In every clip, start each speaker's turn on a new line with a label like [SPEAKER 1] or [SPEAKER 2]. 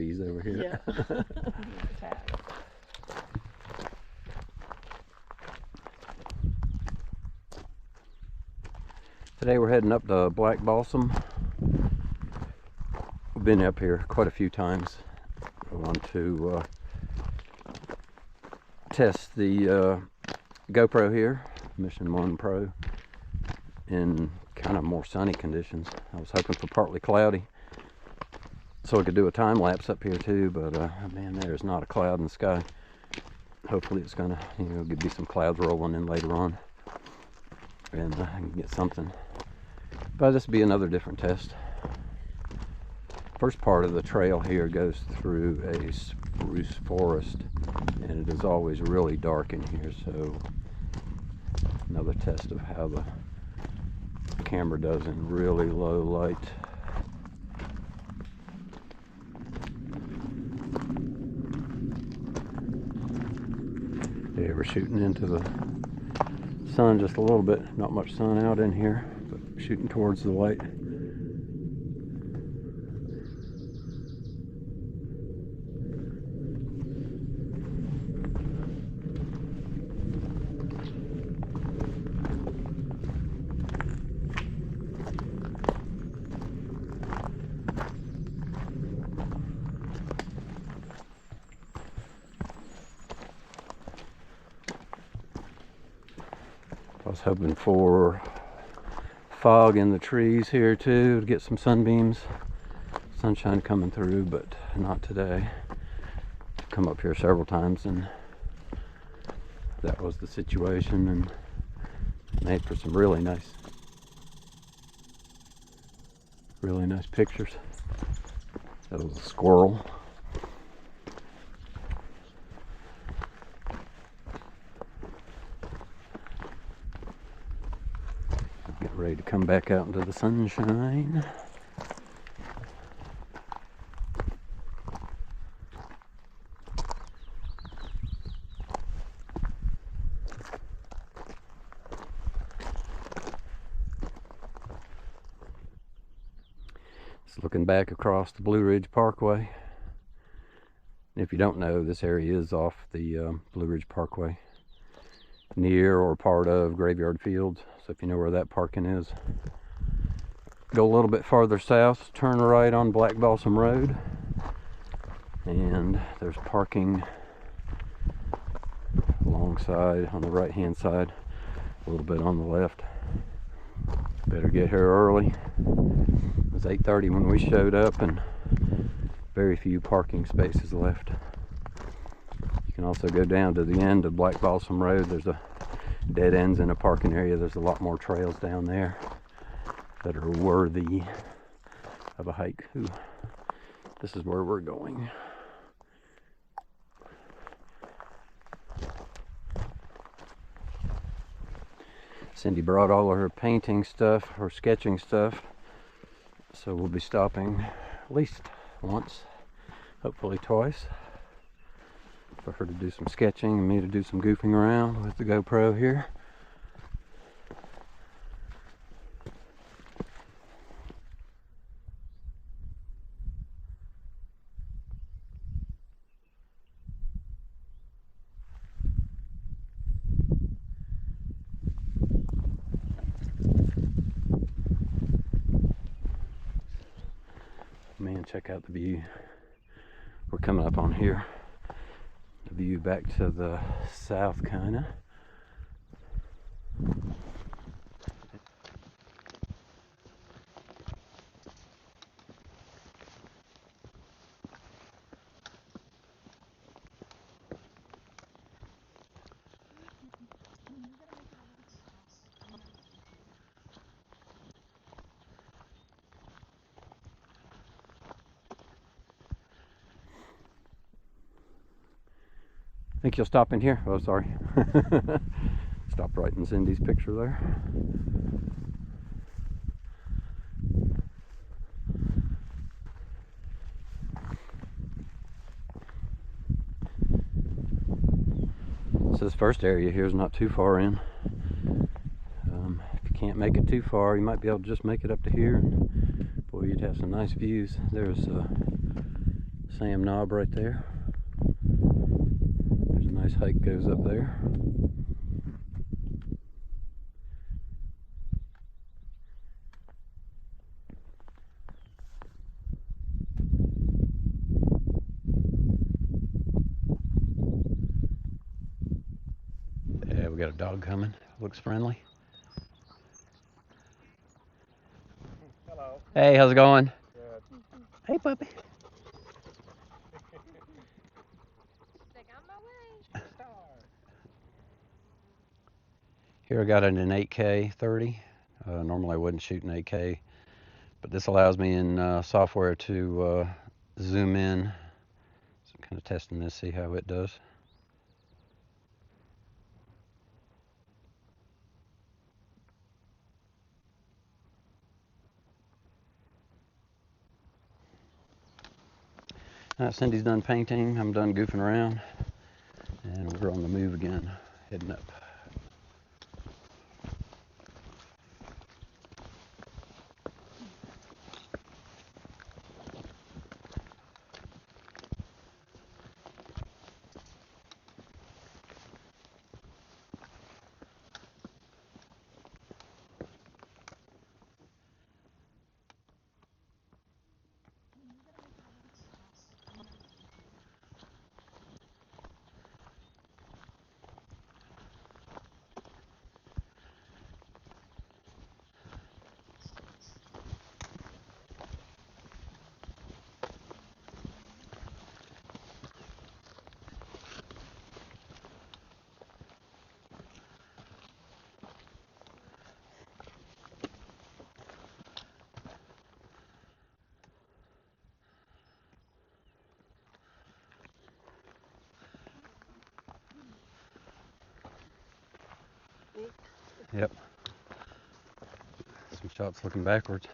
[SPEAKER 1] hobbies over here.
[SPEAKER 2] Yeah.
[SPEAKER 1] Today we're heading up to Black Balsam. We've been up here quite a few times. I want to test the GoPro here, Mission 1 Pro, in kind of more sunny conditions. I was hoping for partly cloudy so I could do a time lapse up here too, but man, there's not a cloud in the sky. Hopefully it's gonna, be some clouds rolling in later on, and I can get something. But this will be another different test. First part of the trail here goes through a spruce forest, and it is always really dark in here, so another test of how the camera does in really low light. Yeah, we're shooting into the sun just a little bit. Not much sun out in here, but shooting towards the light. I was hoping for fog in the trees here too to get some sunbeams, sunshine coming through, but not today. I've come up here several times and that was the situation, and made for some really nice pictures. That was a squirrel. Ready to come back out into the sunshine. Just looking back across the Blue Ridge Parkway. If you don't know, this area is off the Blue Ridge Parkway, near or part of Graveyard Fields. So if you know where that parking is, go a little bit farther south, turn right on Black Balsam Road, and there's parking alongside on the right hand side, a little bit on the left. Better get here early. It was 8:30 when we showed up and very few parking spaces left. You can also go down to the end of Black Balsam Road. There's a dead ends in a parking area. There's a lot more trails down there that are worthy of a hike. Ooh, this is where we're going. Cindy brought all of her painting stuff, her sketching stuff, so we'll be stopping at least once, hopefully twice, for her to do some sketching and me to do some goofing around with the GoPro here. Man, check out the view. We're coming up on here. The view back to the south, kinda. Think you'll stop in here? Oh, sorry. Stop right in Cindy's picture there. So this first area here is not too far in. If you can't make it too far, you might be able to just make it up to here. Boy, you'd have some nice views. There's Balsam knob right there. There's a nice hike goes up there. Yeah, we got a dog coming. Looks friendly.
[SPEAKER 2] Hello.
[SPEAKER 1] Hey, how's it going?
[SPEAKER 2] Good.
[SPEAKER 1] Hey, puppy.
[SPEAKER 3] Like, on my way.
[SPEAKER 1] Here I got it in 8K 30. Normally I wouldn't shoot in 8K, but this allows me in software to zoom in. So I'm kind of testing this, see how it does. Cindy's done painting. I'm done goofing around, and we're on the move again, heading up. Yep. Some shots looking backwards.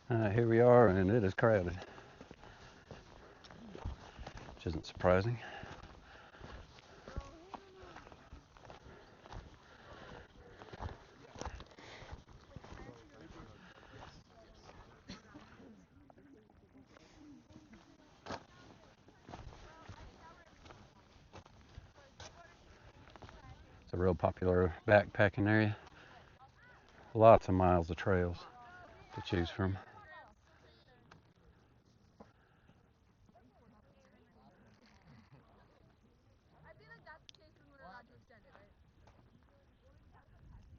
[SPEAKER 1] Here we are, and it is crowded, which isn't surprising. It's a real popular backpacking area. Lots of miles of trails to choose from.
[SPEAKER 3] I feel like that's the case when we're allowed to extend it, right?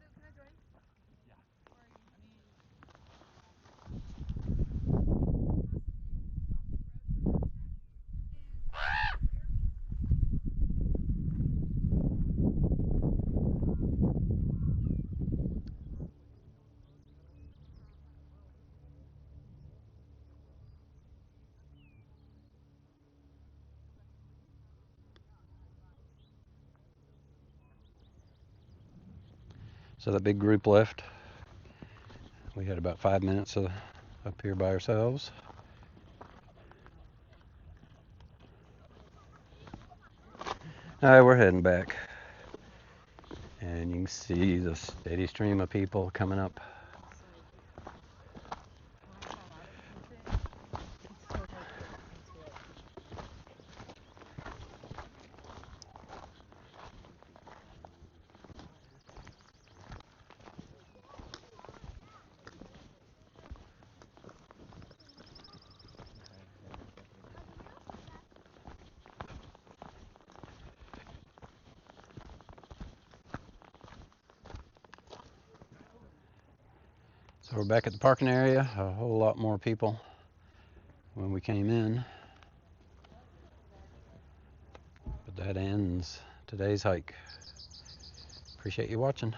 [SPEAKER 3] Luke, can I join?
[SPEAKER 1] So that big group left. We had about 5 minutes up here by ourselves. All right, we're heading back. And you can see the steady stream of people coming up. So we're back at the parking area. A whole lot more people when we came in. But that ends today's hike. Appreciate you watching.